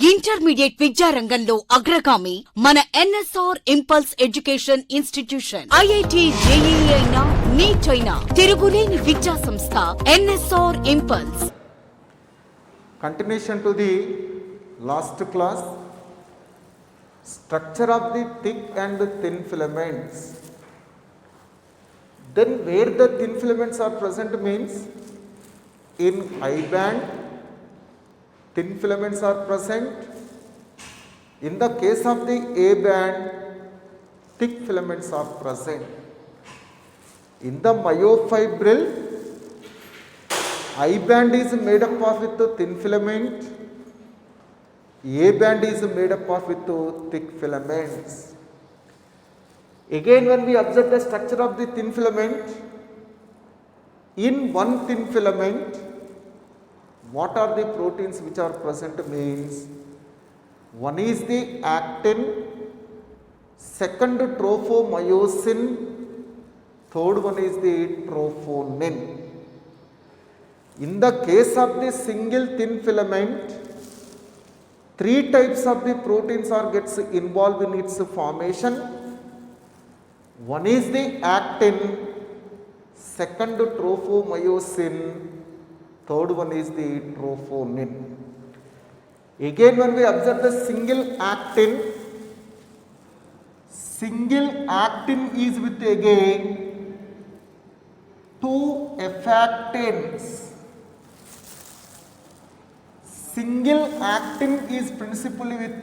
Intermediate విద్యారంగంలో అగ్రగామి మన NSR impulse education institution. IIT, JEE అయినా, నీట్ అయినా తిరుగులేని విద్యా సంస్థ NSR impulse. Continuation to the last class, structure of the thick and thin filaments. Then where the thin filaments are present means in I band thin filaments are present. In the case of the A band, thick filaments are present. In the myofibril, I band is made up of with thin filament, A band is made up of with thick filaments. Again, when we observe the structure of the thin filament, in one thin filament, what are the proteins which are present means, one is the actin, second trophomyosin, third one is the trophonin. In the case of the single thin filament, three types of the proteins are gets involved in its formation. One is the actin, second trophomyosin, third one is the trophonin. Again, when we observe the single actin is with again two effactins. Single actin is principally with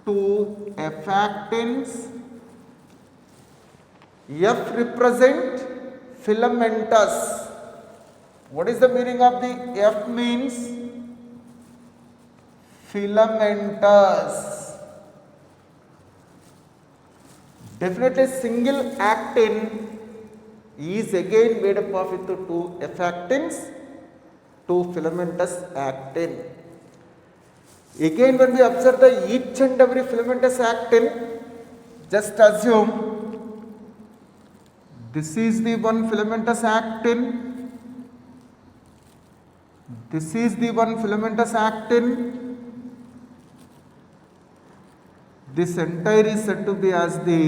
two effactins. F represent filamentous. What is the meaning of the F means? Filamentous. Definitely single actin is again made up of with two effactins, two filamentous actin. Again, when we observe the each and every filamentous actin, just assume this is the one filamentous actin, this is the one filamentous actin, this entire is said to be as the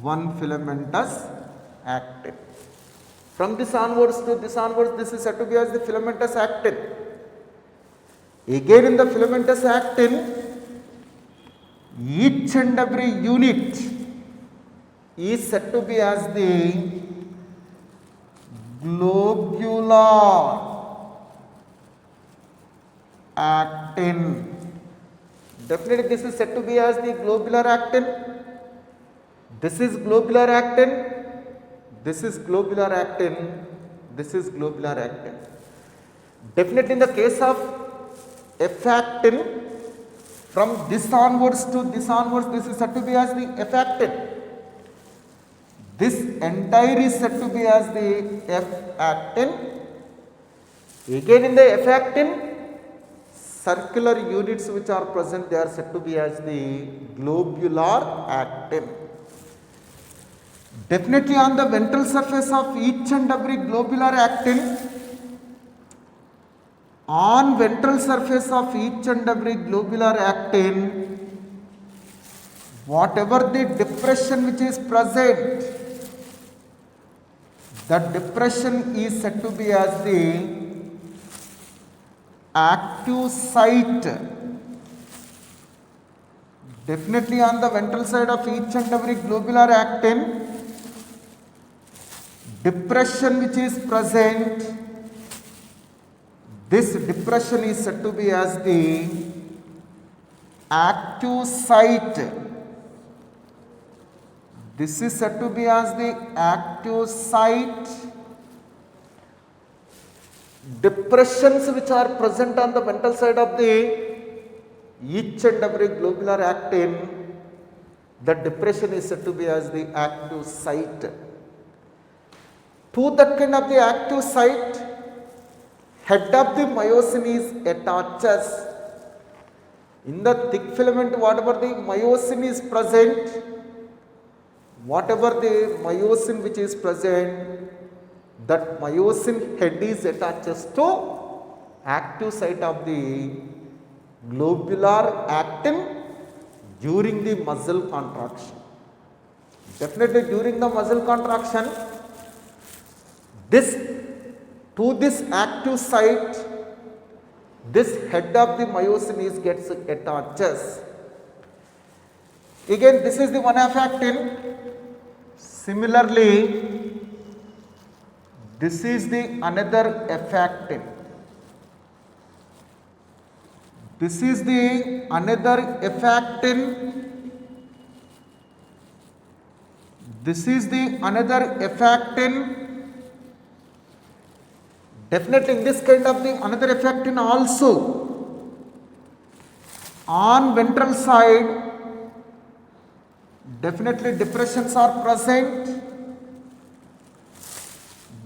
one filamentous actin. From this onwards to this onwards, this is said to be as the filamentous actin. Again, in the filamentous actin, each and every unit is said to be as the globular actin. Definitely, this is said to be as the globular actin. This is globular actin. This is globular actin. This is globular actin. Definitely, in the case of effactin, from this onwards to this onwards, this is said to be as the effactin. This entire is said to be as the F-actin. Again, in the F-actin, circular units which are present, they are said to be as the globular actin. Definitely, on the ventral surface of each and every globular actin, on ventral surface of each and every globular actin, whatever the depression which is present, that depression is said to be as the active site. Definitely, on the ventral side of each and every globular actin, depression which is present, this depression is said to be as the active site. This is said to be as the active site. Depressions which are present on the ventral side of the each and every globular actin, the depression is said to be as the active site. To that kind of the active site, head of the myosin is attaches. In the thick filament, whatever the myosin is present, whatever the myosin which is present, that myosin head is attaches to active site of the globular actin during the muscle contraction. Definitely during the muscle contraction, this active site, this head of the myosin gets attaches. Again, this is the one half actin. Similarly, this is the another effectin. This is the another effectin. This is the another effectin. Definitely in this kind of the another effectin also on ventral side, definitely depressions are present.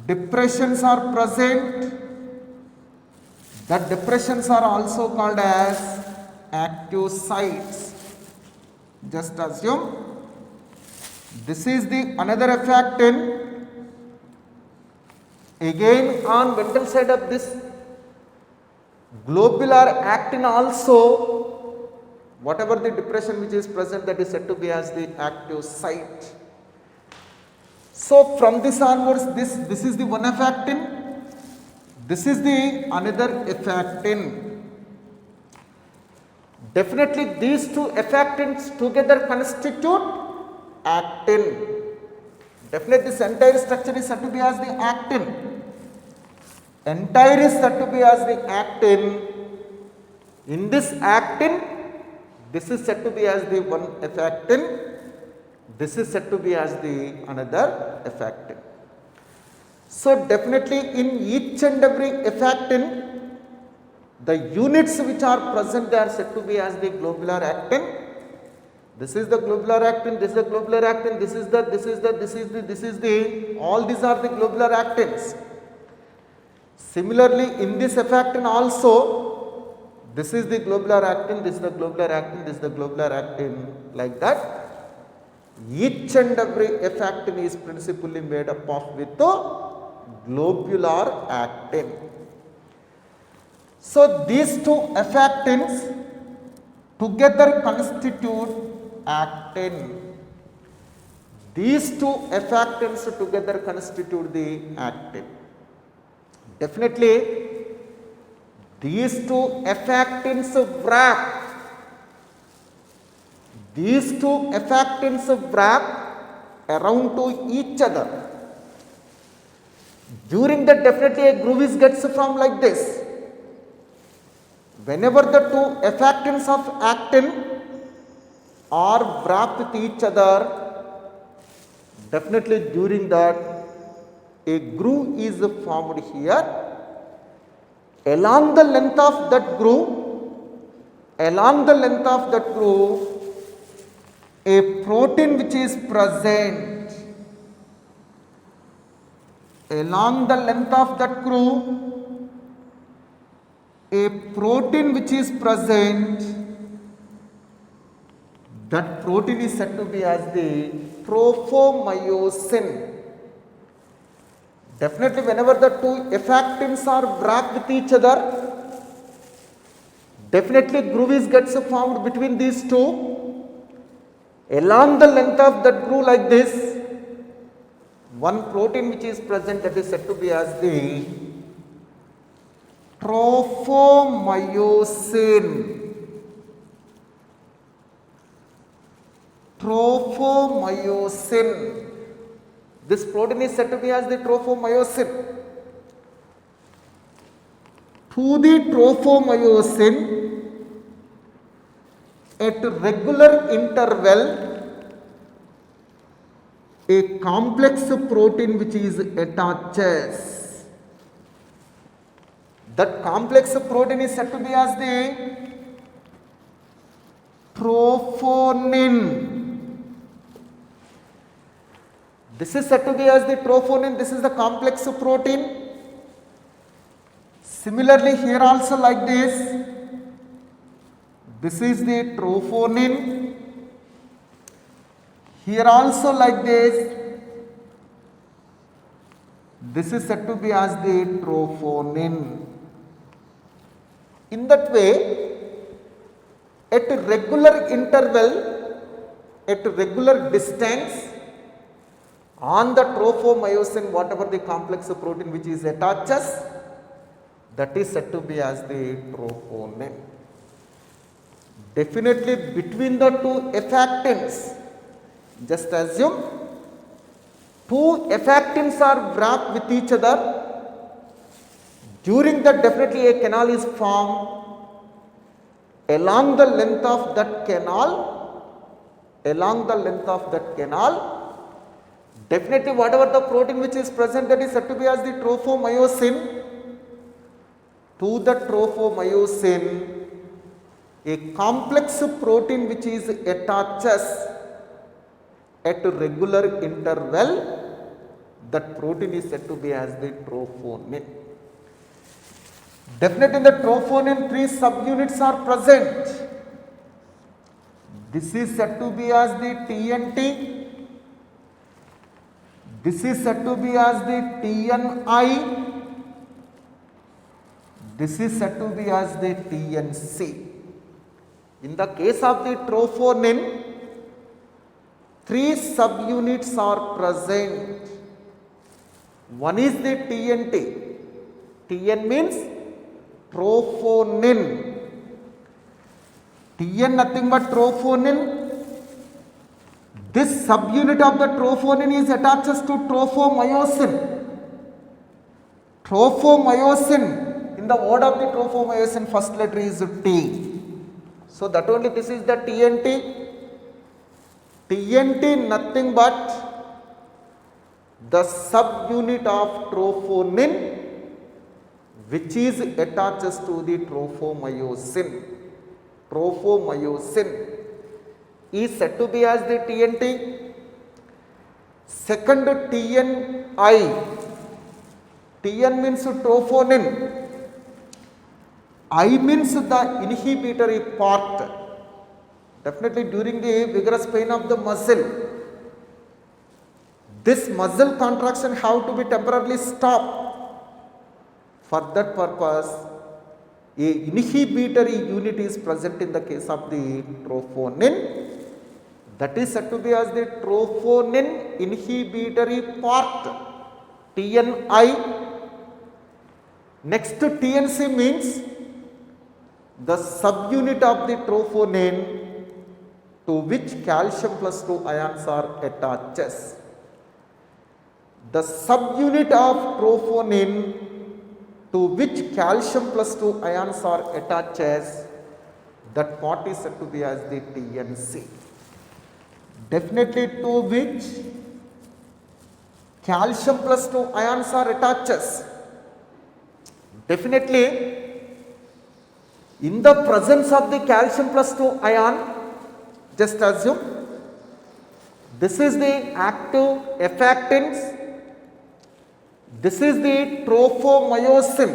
Depressions are present. That depressions are also called as active sites. Just assume this is the another effectin. Again on ventral side of this globular actin also, whatever the depression which is present, that is said to be as the active site. So from this onwards, this is the one effectin. This is the another effectin. Definitely these two effectins together constitute actin. Definitely this entire structure is said to be as the actin. Entire is said to be as the actin. In this actin, this is said to be as the one effectin. This is said to be as the another effectin. So definitely in each and every effectin, the units which are present, they are said to be as the globular actin. This is the globular actin, this is the globular actin, this is the, all these are the globular actins. Similarly, in this effectin also, this is the globular actin, this is the globular actin, this is the globular actin, like that. Each and every effectin is principally made up of with the globular actin. So these two effectins together constitute actin. These two effectins together constitute the actin. Definitely these two effectins wrap around to each other. During that, definitely a groove gets formed like this. Whenever the two effectins of actin are wrapped with each other, definitely during that a groove is formed here. Along the length of that groove, a protein which is present. Along the length of that groove, a protein which is present, that protein is said to be as the trophomyosin. Definitely whenever the two effectins are wrapped with each other, definitely groove gets formed between these two. Along the length of that groove like this, one protein which is present, that is said to be as the trophomyosin. Trophomyosin. This protein is said to be as the trophomyosin. To the trophomyosin, at regular interval, a complex protein which is attaches. That complex protein is said to be as the trophonin. This is said to be as the trophonin. This is the complex protein. Similarly, here also like this. This is the trophonin. Here also like this. This is said to be as the trophonin. In that way, at a regular interval, at a regular distance, on the trophomyosin, whatever the complex protein which is attaches, that is said to be as the troponin. Definitely between the two effectins, just assume two effectins are wrapped with each other. During that, definitely a canal is formed. Along the length of that canal, definitely whatever the protein which is present, that is said to be as the trophomyosin. To the trophomyosin, a complex protein which is attaches at a regular interval, that protein is said to be as the troponin. Definitely in the troponin, three subunits are present. This is said to be as the TNT. This is said to be as the TNI. This is said to be as the TNC. In the case of the troponin, three subunits are present. One is the TNT. TN means troponin. TN nothing but troponin. This subunit of the troponin is attached to trophomyosin. Trophomyosin, in the word of the trophomyosin, first letter is T. So that only this is the TNT. TNT nothing but the subunit of troponin which is attached to the trophomyosin. Trophomyosin is said to be as the TNT. Second, TNI. TN means troponin. I means the inhibitory part. Definitely during the vigorous pain of the muscle, this muscle contraction have to be temporarily stopped. For that purpose, a inhibitory unit is present in the case of the troponin. That is said to be as the troponin inhibitory part, TNI. Next to TNC means the subunit of the troponin to which calcium plus 2 ions are attached. The subunit of troponin to which calcium plus 2 ions are attached, that part is said to be as the TNC. Definitely to which calcium plus 2 ions are attached. Definitely in the presence of the calcium plus 2 ion, just assume this is the active effectins. This is the trophomyosin.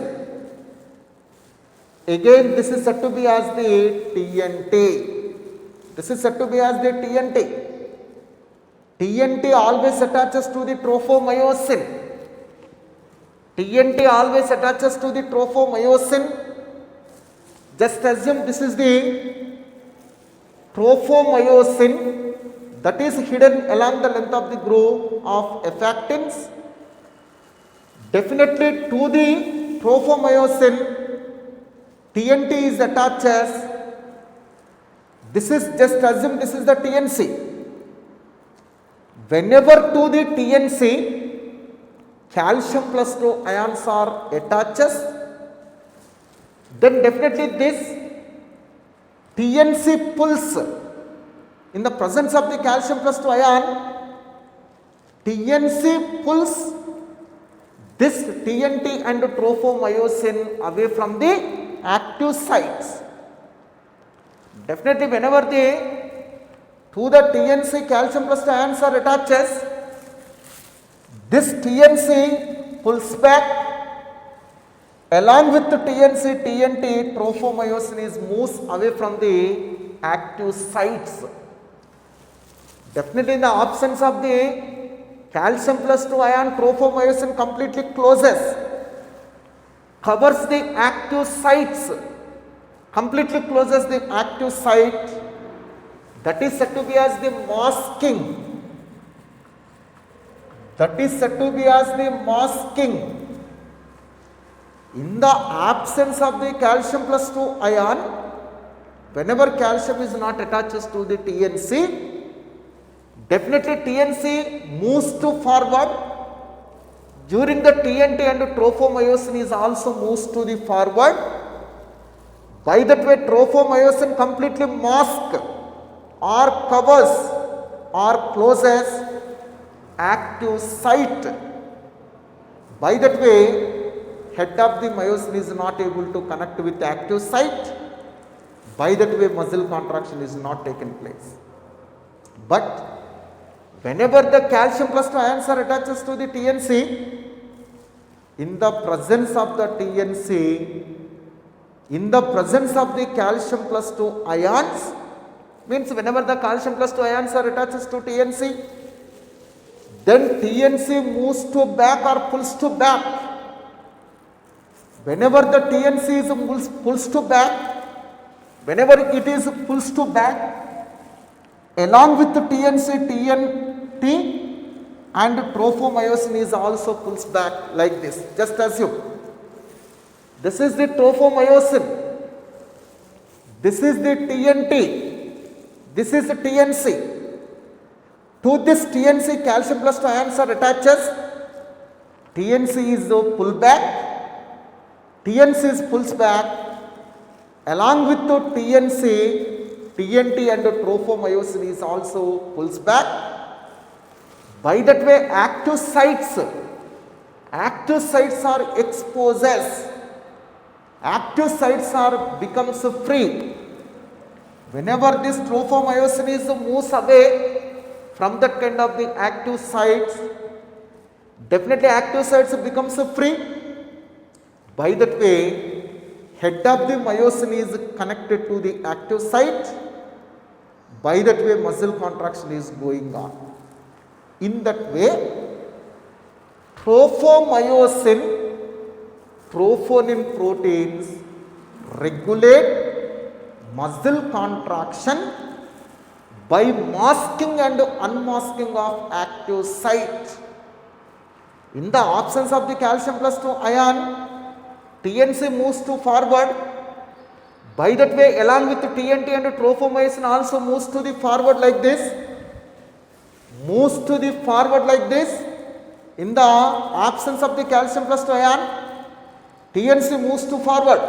Again, this is said to be as the TNT. This is said to be as the TNT. TNT always attaches to the trophomyosin. TNT always attaches to the trophomyosin. Just assume this is the trophomyosin that is hidden along the length of the groove of effectins. Definitely to the trophomyosin, TNT is attached. This is, just assume this is the TNC. Whenever to the TNC, calcium plus 2 ions are attached, then definitely this TNC pulls. In the presence of the calcium plus 2 ion, TNC pulls this TNT and trophomyosin away from the active sites. Definitely whenever to the TNC calcium plus 2 ions are attached, this TNC pulls back. Along with the TNC, TNT, trophomyosin is moves away from the active sites. Definitely in the absence of the calcium plus 2 ion, trophomyosin completely closes, covers the active sites. completely closes the active site, that is said to be as the masking. That is said to be as the masking. In the absence of the calcium plus 2 ion, whenever calcium is not attached to the TNC, definitely TNC moves to forward. During the TNT and trophomyosin is also moves to the forward. By that way, trophomyosin completely masks or covers or closes active site. By that way, head of the myosin is not able to connect with the active site. By that way, muscle contraction is not taken place. But whenever the calcium plus 2 ions are attached to the TNC, in the presence of the TNC, in the presence of the calcium plus 2 ions, means whenever the calcium plus 2 ions are attached to TNC, then TNC moves to back or pulls to back. Whenever the TNC is pulls to back, whenever it is pulls to back, along with the TNC, TNT and trophomyosin is also pulls back like this. Just assume this is the trophomyosin, this is the TNT, this is the TNC. To this TNC, calcium plus 2 ions are attached. TNC is pull back, TNC is pulls back. Along with the TNC, TNT and trophomyosin is also pulls back. By that way, active sites are exposes. Active sites are becomes free. Whenever this trophomyosin is moves away from that kind of the active sites, definitely active sites becomes free. By that way, head of the myosin is connected to the active site. By that way, muscle contraction is going on. In that way, trophomyosin, troponin proteins regulate muscle contraction by masking and unmasking of active site. In the absence of the calcium plus 2 ion, TNC moves to forward. By that way, along with the TNT and trophomyosin also moves to the forward like this. Moves to the forward like this. In the absence of the calcium plus 2 ion, TNC moves to forward.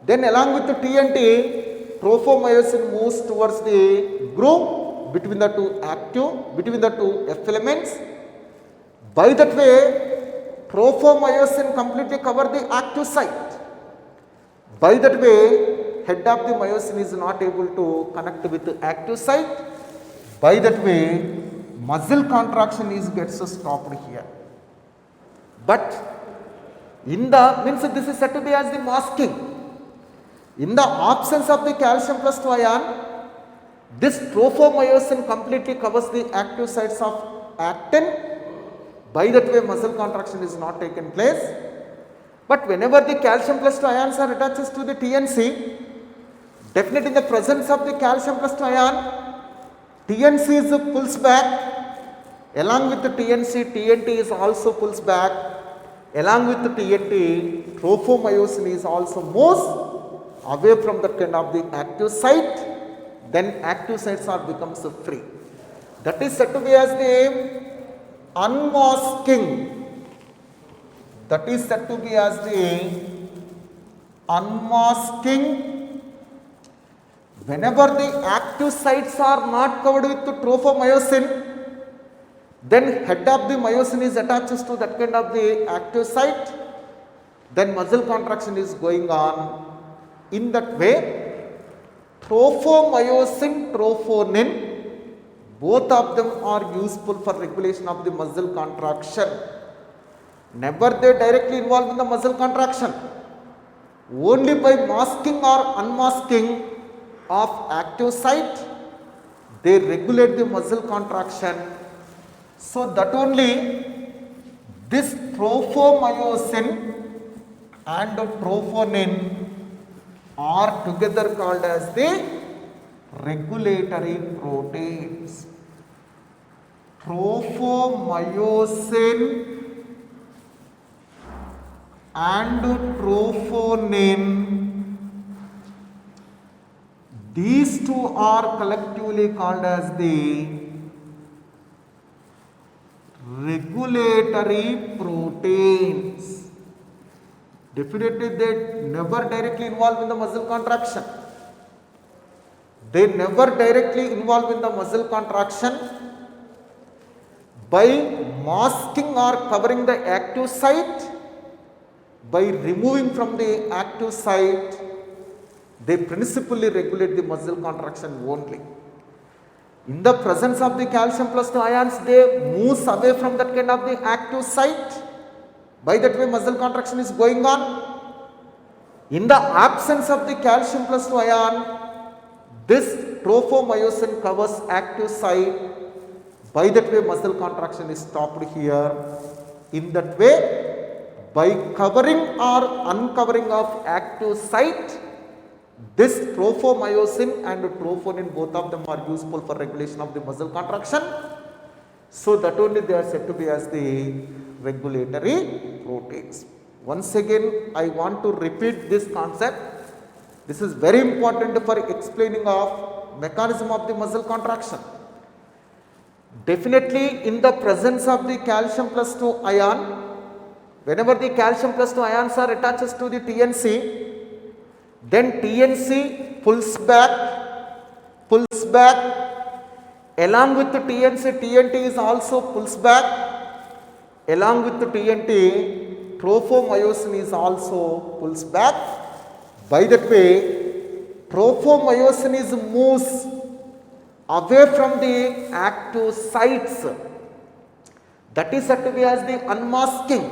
Then along with the TNT, trophomyosin moves towards the groove between the two F elements. By that way, trophomyosin completely cover the active site. By that way, head of the myosin is not able to connect with the active site. By that way, muscle contraction gets stopped here. But in the means this is said to be as the masking. In the absence of the calcium plus 2 ion, this trophomyosin completely covers the active sites of actin. By that way, muscle contraction is not taken place. But whenever the calcium plus 2 ions are attached to the TNC, definitely in the presence of the calcium plus 2 ion, TNC is pulls back. Along with the TNC, TNT is also pulls back. Along with the TNT, trophomyosin is also moves away from that kind of the active site. Then active sites are becomes free. That is said to be as the unmasking. That is said to be as the unmasking. Whenever the active sites are not covered with the trophomyosin, then head of the myosin is attached to that kind of the active site. Then muscle contraction is going on. In that way, trophomyosin, troponin, both of them are useful for regulation of the muscle contraction. Never they directly involved in the muscle contraction. Only by masking or unmasking of active site, they regulate the muscle contraction. So that only this trophomyosin and troponin are together called as the regulatory proteins. Tropomyosin and troponin, these two are collectively called as the regulatory proteins. Definitely they never directly involve in the muscle contraction. They never directly involve in the muscle contraction. By masking or covering the active site, by removing from the active site, they principally regulate the muscle contraction only. In the presence of the calcium plus 2 ions, they move away from that kind of the active site. By that way, muscle contraction is going on. In the absence of the calcium plus 2 ion, this tropomyosin covers active site. By that way, muscle contraction is stopped here. In that way, by covering or uncovering of active site, this tropomyosin and troponin, both of them are useful for regulation of the muscle contraction. So that only they are said to be as the regulatory proteins. Once again, I want to repeat this concept. This is very important for explaining of mechanism of the muscle contraction. Definitely in the presence of the calcium plus 2 ion, whenever the calcium plus 2 ions are attached to the TNC, then TNC pulls back, along with the TNC, TNT is also pulls back, along with the TNT, tropomyosin is also pulls back. By that way, tropomyosin is moves away from the active sites. That is said to be as the unmasking.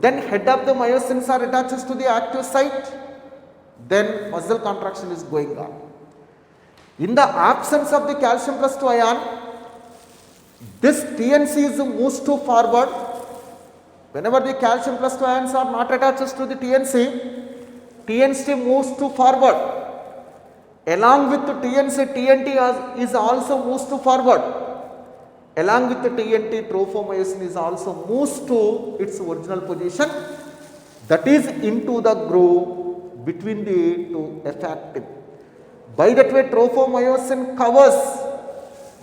Then head of the myosins are attached to the active site. Then muscle contraction is going on. In the absence of the calcium plus 2 ion, this TNC is moves to forward. Whenever the calcium plus 2 ions are not attached to the TNC, TNC moves to forward. Along with the TNC, TNT is also moves to forward. Along with the TNT, tropomyosin is also moves to its original position, that is into the groove between the two effective. By that way, tropomyosin covers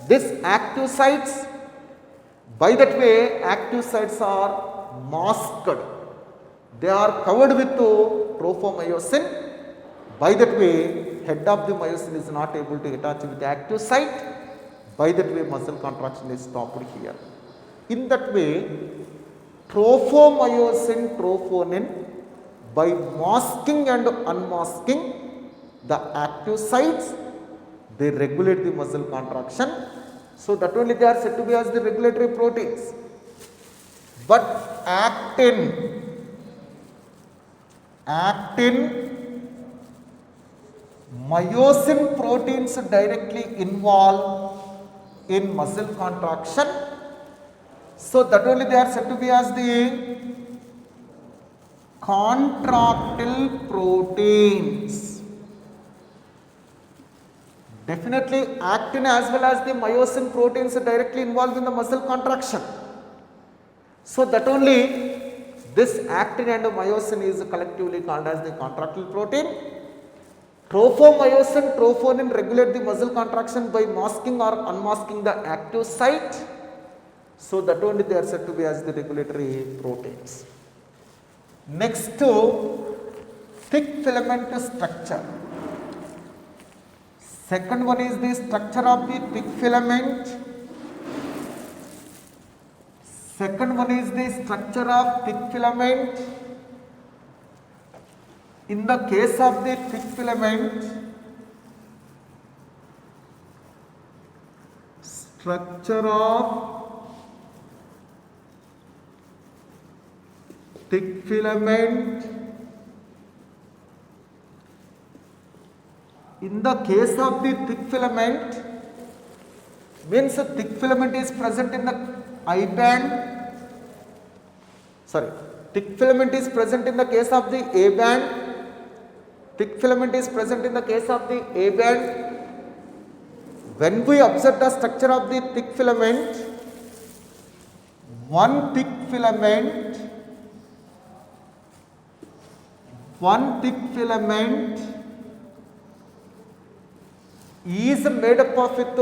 this active sites. By that way, active sites are masked. They are covered with tropomyosin. By that way, head of the myosin is not able to attach with the active site. By that way, muscle contraction is stopped here. In that way, tropomyosin, troponin, by masking and unmasking the active sites, they regulate the muscle contraction. So that only they are said to be as the regulatory proteins. But actin, myosin proteins directly involved in muscle contraction. So that only they are said to be as the contractile proteins. Definitely actin as well as the myosin proteins are directly involved in the muscle contraction. So that only this actin and myosin is collectively called as the contractile protein. Tropomyosin, troponin regulate the muscle contraction by masking or unmasking the active site. So that only they are said to be as the regulatory proteins. Next to thick filament structure. Second one is the structure of the thick filament. Second one is the structure of thick filament. In the case of the thick filament, structure of thick filament. In the case of the thick filament, means a thick filament is present in the I band. Thick filament is present in the case of the A band, thick filament is present in the case of the A band. When we observe the structure of the thick filament, one thick filament is made up of with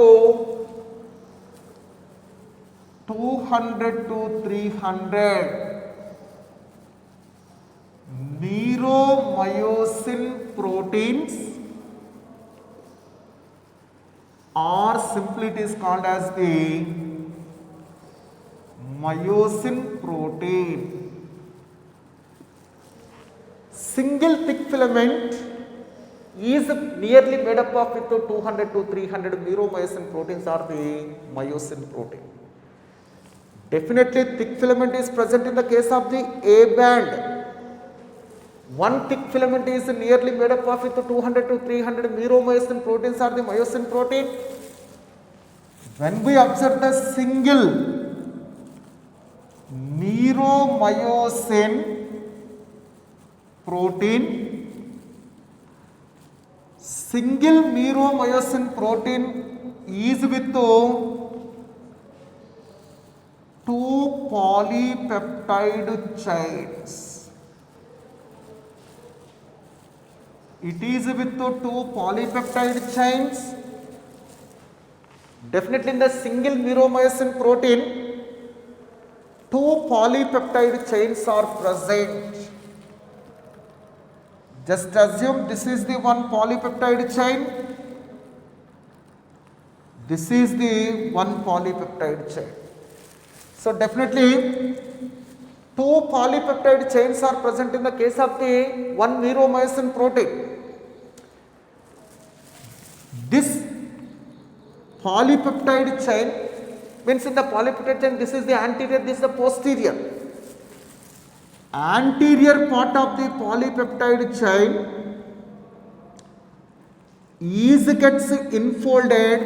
200 to 300 meromyosin proteins, or simply it is called as the myosin protein. Single thick filament is nearly made up of with 200 to 300 meromyosin proteins, or the myosin protein. Definitely thick filament is present in the case of the A band. One thick filament is nearly made up of with 200 to 300 meromyosin proteins, or the myosin protein. When we observe the single meromyosin protein, is with 2 polypeptide chains. It is with 2 polypeptide chains. Definitely in the single meromyosin protein, 2 polypeptide chains are present. Just assume this is the one polypeptide chain, this is the one polypeptide chain. So definitely 2 polypeptide chains are present in the case of the one meromyosin protein. This polypeptide chain means, in the polypeptide chain, this is the anterior, this is the posterior. Anterior part of the polypeptide chain gets enfolded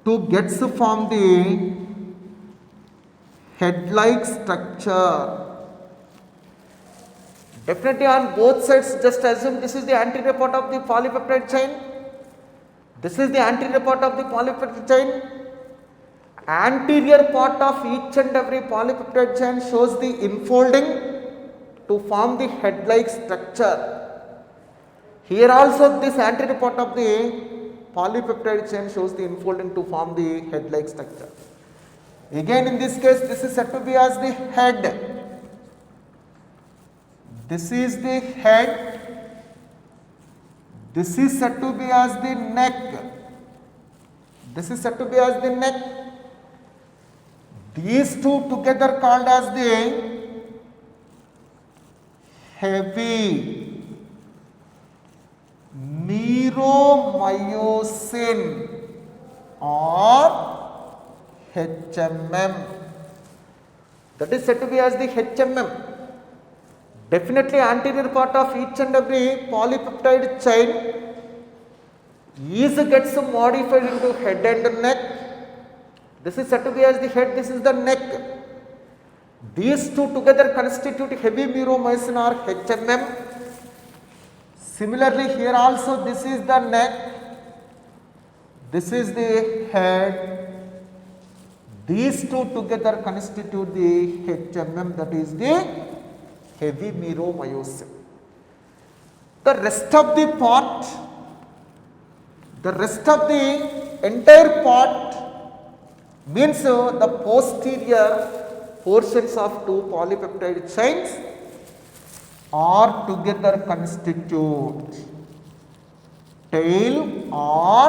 to form the head-like structure. Definitely on both sides, just assume this is the anterior part of the polypeptide chain, this is the anterior part of the polypeptide chain. Anterior part of each and every polypeptide chain shows the enfolding to form the head-like structure. Here also this anterior part of the polypeptide chain shows the enfolding to form the head-like structure. Again in this case, this is said to be as the head. This is the head. This is said to be as the neck. This is said to be as the neck. These two together called as the heavy meromyosin or HMM. That is said to be as the HMM. Definitely anterior part of each and every polypeptide chain gets modified into head and neck. This is said to be as the head, this is the neck. These two together constitute heavy meromyosin or HMM. Similarly, here also this is the neck, this is the head. These two together constitute the HMM, that is the heavy meromyosin. The rest of the part, the entire part means the posterior portions of two polypeptide chains are together constitute tail or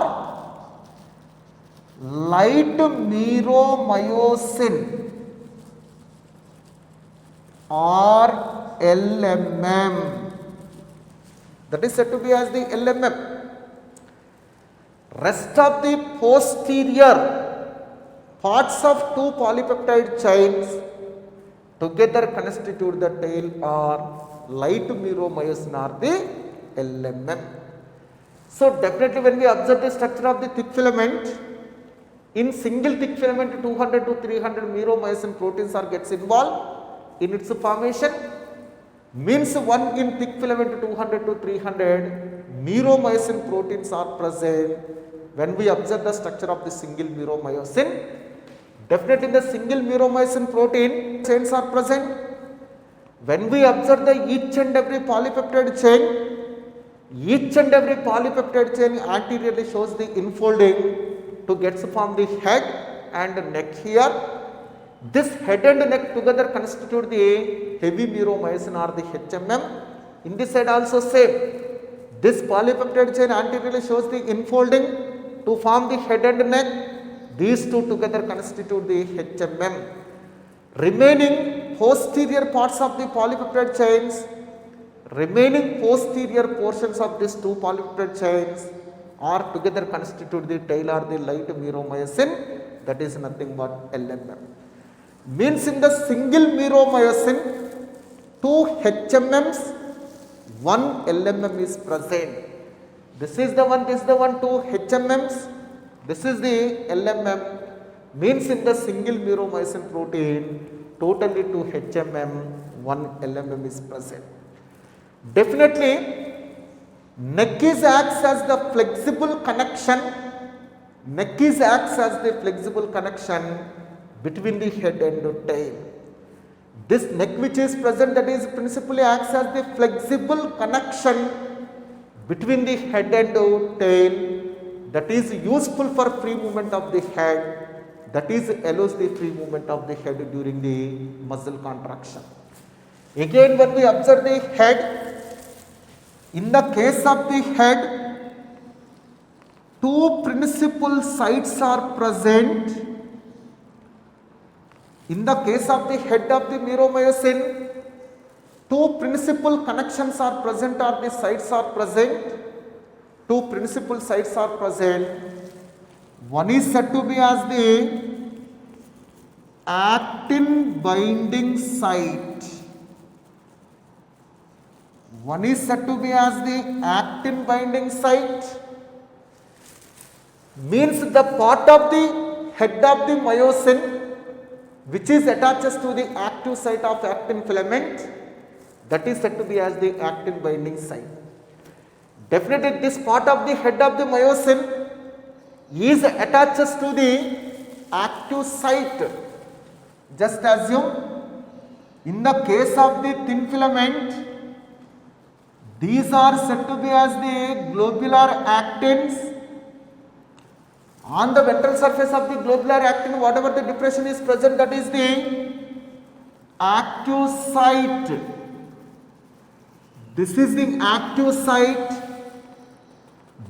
light meromyosin or LMM. That is said to be as the LMM. Rest of the posterior parts of two polypeptide chains together constitute the tail or light meromyosin or the LMM. So definitely when we observe the structure of the thick filament, in single thick filament 200 to 300 meromyosin proteins are gets involved in its formation. means one in thick filament 200 to 300 meromyosin proteins are present when we observe the structure of the single meromyosin. Definitely the single meromyosin protein chains are present. When we observe the each and every polypeptide chain anteriorly shows the infolding to get from the head and neck here. This head and neck together constitute the heavy meromyosin or the HMM. In this side also same. This polypeptide chain anteriorly shows the infolding to form the head and neck. These two together constitute the HMM. Remaining posterior parts of the polypeptide chains, remaining posterior portions of these two polypeptide chains are together constitute the tail or the light meromyosin, that is nothing but LMM. Means in the single meromyosin, 2 HMMs, 1 LMM is present. This is the one, 2 HMMs, this is the LMM. Means in the single meromyosin protein, totally 2 HMM, 1 LMM is present. Definitely, neck is acts as the flexible connection. Neck is acts as the flexible connection between the head and the tail. This neck which is present, that is principally acts as the flexible connection between the head and the tail, that is useful for free movement of the head, that is allows the free movement of the head during the muscle contraction. Again, when we observe the head, in the case of the head, 2 principal sites are present. In the case of the head of the meromyosin, 2 principal connections are present or the sites are present. 2 principal sites are present. One is said to be as the actin binding site. One is said to be as the actin binding site. Means the part of the head of the myosin which is attaches to the active site of actin filament, that is said to be as the actin binding site. Definitely this part of the head of the myosin is attaches to the active site. Just assume in the case of the thin filament, these are said to be as the globular actins. On the ventral surface of the globular actin, whatever the depression is present, that is the active site. This is the active site.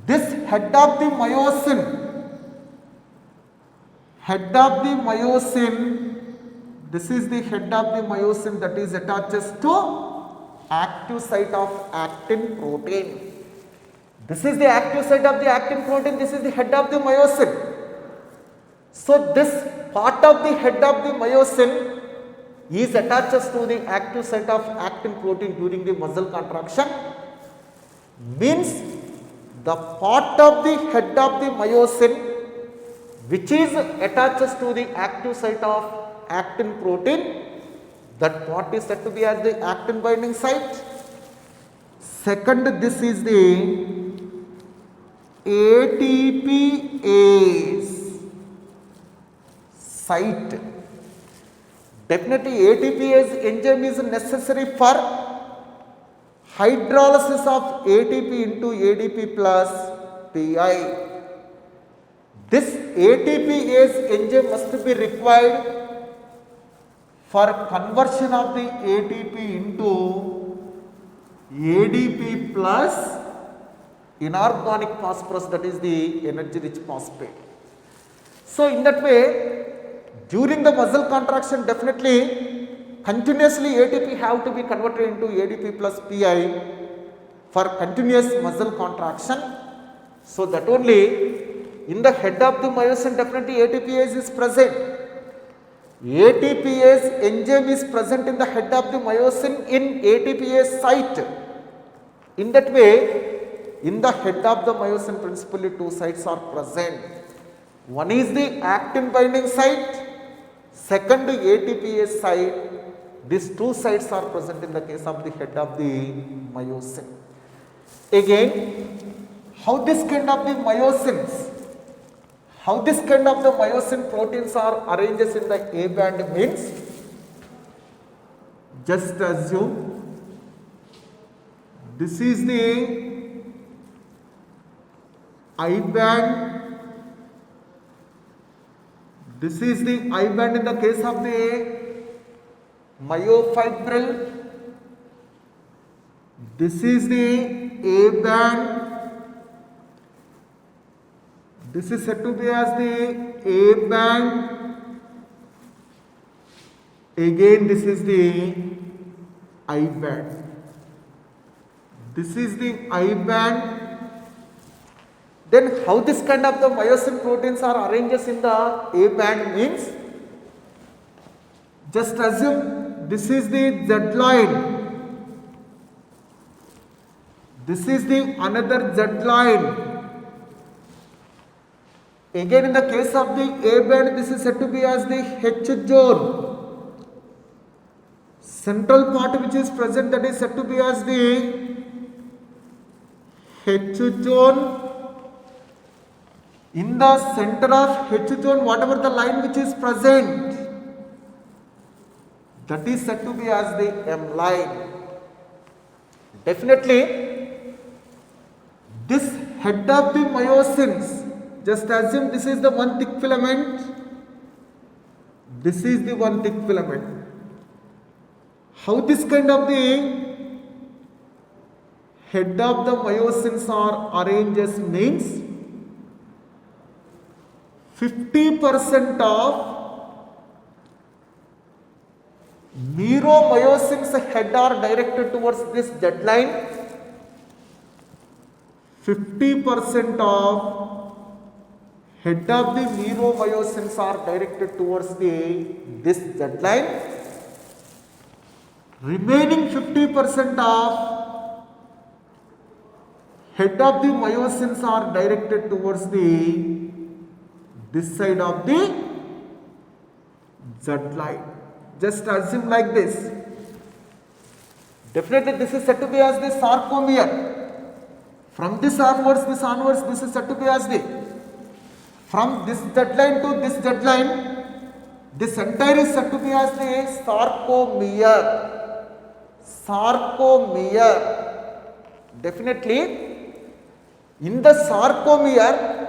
This head of the myosin, this is the head of the myosin that is attaches to active site of actin protein. This is the active site of the actin protein, this is the head of the myosin. So this part of the head of the myosin is attaches to the active site of actin protein during the muscle contraction. Means the part of the head of the myosin which is attaches to the active site of actin protein, that part is said to be as the actin binding site. Second, this is the ATPase site. Definitely ATPase enzyme is necessary for hydrolysis of ATP into ADP plus PI. This ATPase enzyme must be required for conversion of the ATP into ADP plus inorganic phosphorus, that is the energy rich phosphate. So in that way, during the muscle contraction, definitely continuously ATP have to be converted into ADP plus PI for continuous muscle contraction. So that only in the head of the myosin, definitely ATPase is present. ATPase enzyme is present in the head of the myosin in ATPase site. In that way, in the head of the myosin, principally 2 sites are present. One is the actin binding site, second ATPase site. These two sites are present in the case of the head of the myosin. Again, how this kind of the myosin proteins are arranged in the A band means, just assume this is the I band, this is the I band in the case of the myofibril, this is the A band, this is said to be as the A band, again this is the I band, this is the I band. Then how this kind of the myosin proteins are arranged in the A band means, just assume this is the Z line, this is the another Z line. Again in the case of the A band, this is said to be as the H zone. Central part which is present, that is said to be as the H zone. In the center of H zone, whatever the line which is present, that is said to be as the M line. Definitely, this head of the myosins, just assume this is the one thick filament, this is the one thick filament. How this kind of the head of the myosins are arranged means, 50% of meromyosins head are directed towards this Z line, 50% of head of the meromyosins are directed towards this Z line, remaining 50% of head of the myosins are directed towards this side of the Z line. Just assume like this. Definitely this is said to be as the sarcomere. From this onwards, this is said to be as the, from this Z line to this Z line, this entire is said to be as the sarcomere. Sarcomere. Definitely, in the sarcomere,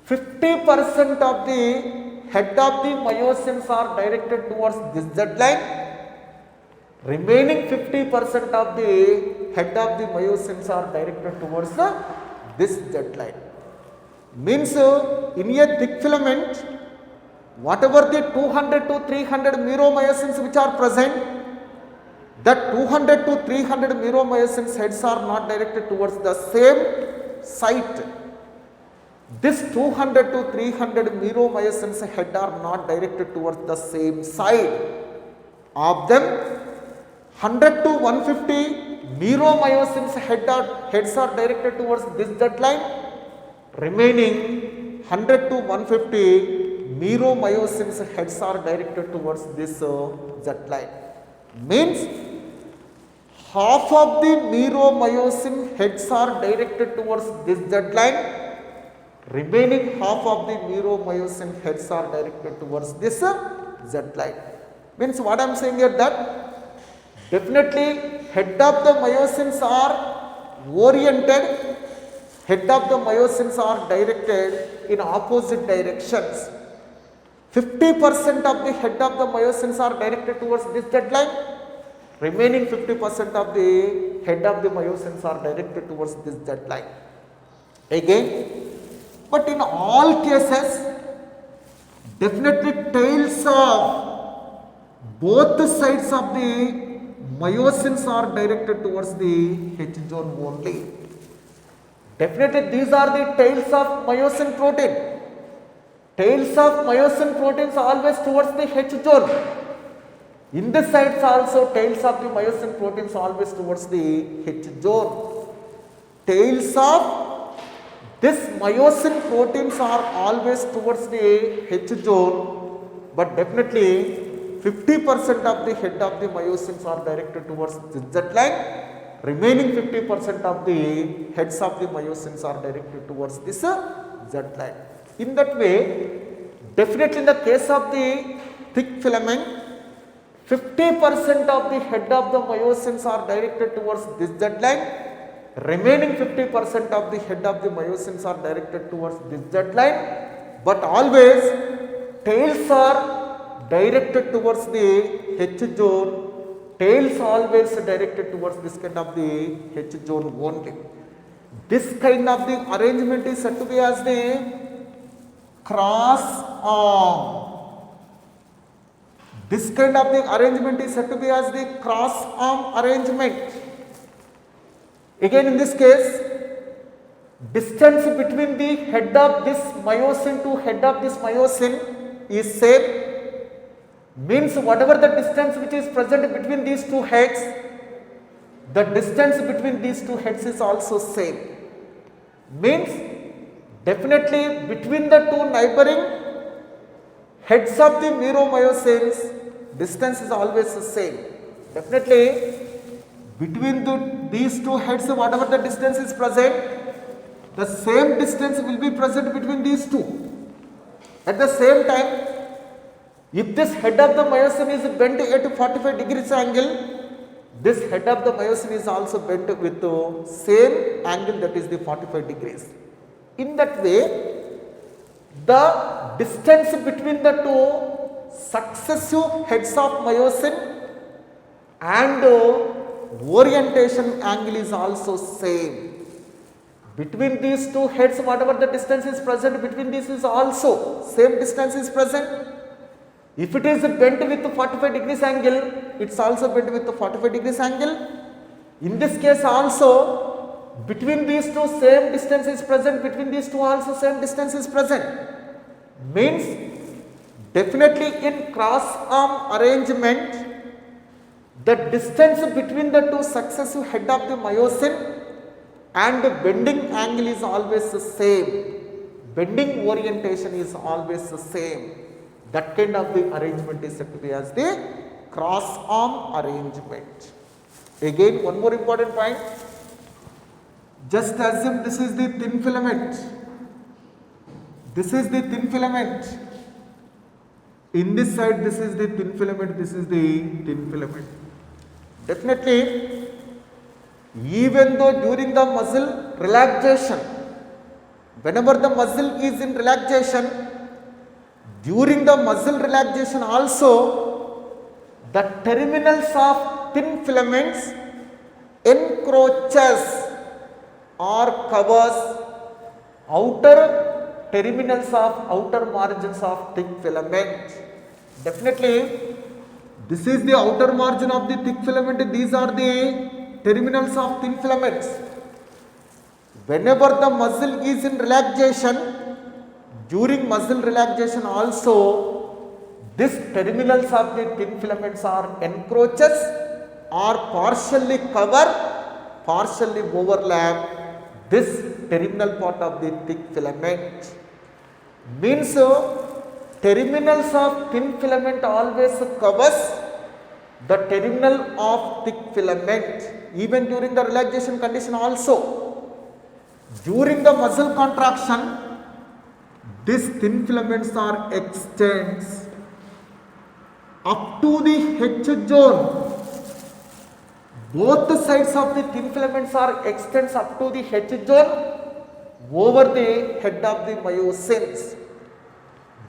50% of the head of the myosins are directed towards this Z line, remaining 50% of the head of the myosins are directed towards this Z line. Means in a thick filament, whatever the 200 to 300 meromyosins which are present, that 200 to 300 meromyosins heads are not directed towards the same site. This 200 to 300 meromyosins head are not directed towards the same side. Of them, 100 to 150 meromyosins heads are directed towards this Z line. Remaining 100 to 150 meromyosins heads are directed towards this Z line. Means half of the meromyosin heads are directed towards this Z line. Remaining half of the meromyosin heads are directed towards this Z line. Means what I am saying here, that definitely head of the myosins are oriented, head of the myosins are directed in opposite directions. 50% of the head of the myosins are directed towards this Z line. Remaining 50% of the head of the myosins are directed towards this Z line. Again, but in all cases, definitely tails of both the sides of the myosins are directed towards the H zone only. Definitely these are the tails of myosin protein. Tails of myosin proteins always towards the H zone. In this sides also, tails of the myosin proteins always towards the H zone. Tails of this myosin proteins are always towards the H zone, but definitely 50% of the head of the myosins are directed towards this Z line, remaining 50% of the heads of the myosins are directed towards this Z line. In that way, definitely in the case of the thick filament, 50% of the head of the myosins are directed towards this Z line, remaining 50% of the head of the myosins are directed towards this Z line, but always tails are directed towards the H zone, tails always directed towards this kind of the H zone only. This kind of the arrangement is said to be as the cross arm. This kind of the arrangement is said to be as the cross arm arrangement. Again in this case, distance between the head of this myosin to head of this myosin is same, means whatever the distance which is present between these two heads, the distance between these two heads is also same, means definitely between the two neighboring heads of the meromyosins, distance is always the same. Definitely between these two heads, whatever the distance is present, the same distance will be present between these two. At the same time, if this head of the myosin is bent at 45 degrees angle, this head of the myosin is also bent with the same angle, that is the 45 degrees. In that way, the distance between the two successive heads of myosin and orientation angle is also same. Between these two heads, whatever the distance is present between these is also same distance is present. If it is bent with 45 degrees angle, it's also bent with 45 degrees angle. In this case also, between these two same distance is present, between these two also same distance is present. Means definitely in cross arm arrangement, the distance between the two successive head of the myosin and bending angle is always the same. Bending orientation is always the same. That kind of the arrangement is said to be as the cross arm arrangement. Again, one more important point. Just assume this is the thin filament. This is the thin filament. In this side, this is the thin filament, this is the thin filament. Definitely, even though during the muscle relaxation, whenever the muscle is in relaxation, during the muscle relaxation also, the terminals of thin filaments encroaches or covers outer terminals of outer margins of thick filament. Definitely, this is the outer margin of the thick filament, these are the terminals of thin filaments. Whenever the muscle is in relaxation, during muscle relaxation also, these terminals of the thin filaments are encroaches or partially cover, partially overlap this terminal part of the thick filament. Means terminals of thin filament always covers the terminal of thick filament, even during the relaxation condition also. During the muscle contraction, these thin filaments are extends up to the H zone. Both sides of the thin filaments are extends up to the H zone over the head of the myosins.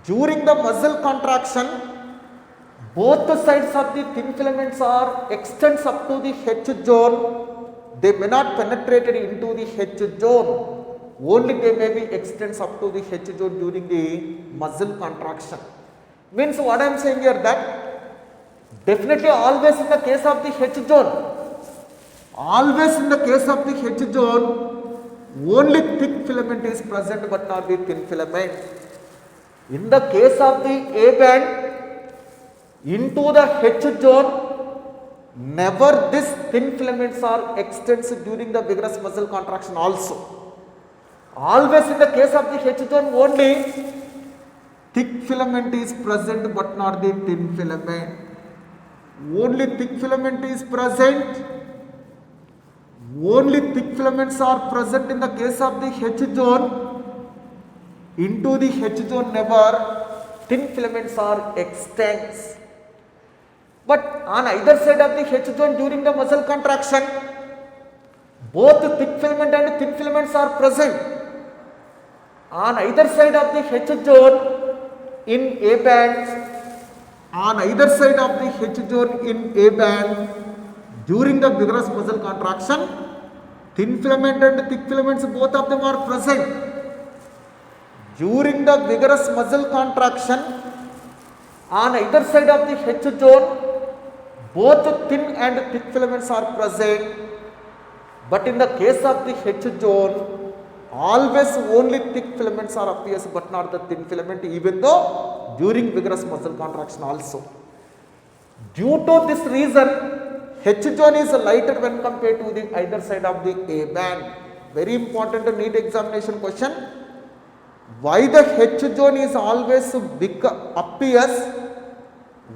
During the muscle contraction, both the sides of the thin filaments are extends up to the H zone. They may not penetrate into the H zone. Only they may be extends up to the H zone during the muscle contraction. Means what I am saying here that definitely always in the case of the H zone, always in the case of the H zone, only thick filament is present but not the thin filament. In the case of the A band, into the H zone, never these thin filaments are extends during the vigorous muscle contraction also. Always in the case of the H zone only, thick filament is present but not the thin filament. only thick filament is present. Only thick filaments are present in the case of the H zone. Into the H zone never thin filaments are extends. But on either side of the H zone during the muscle contraction, both thick filament and thin filaments are present. On either side of the H zone in A band, on either side of the H zone in A band, during the vigorous muscle contraction, thin filament and thick filaments, both of them are present. During the vigorous muscle contraction, on either side of the H zone, both thin and thick filaments are present. But in the case of the H zone, always only thick filaments are appears, but not the thin filament, even though during vigorous muscle contraction also. Due to this reason, H zone is lighter when compared to the either side of the A band. Very important NEET examination question. Why the H zone is always appears?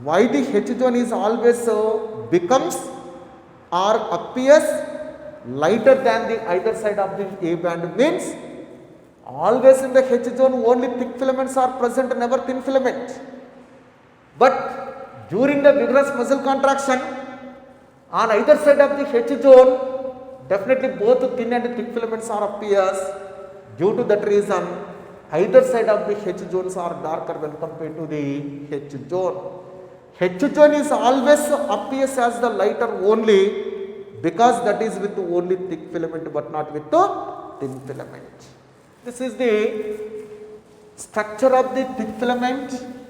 Why the H zone is always becomes or appears lighter than the either side of the A band means always in the H zone only thick filaments are present, never thin filament. But during the vigorous muscle contraction, on either side of the H zone, definitely both thin and thick filaments are appears. Due to that reason, either side of the H zones are darker when compared to the H zone. H zone is always appears as the lighter only because that is with only thick filament but not with the thin filament. This is the structure of the thick filament.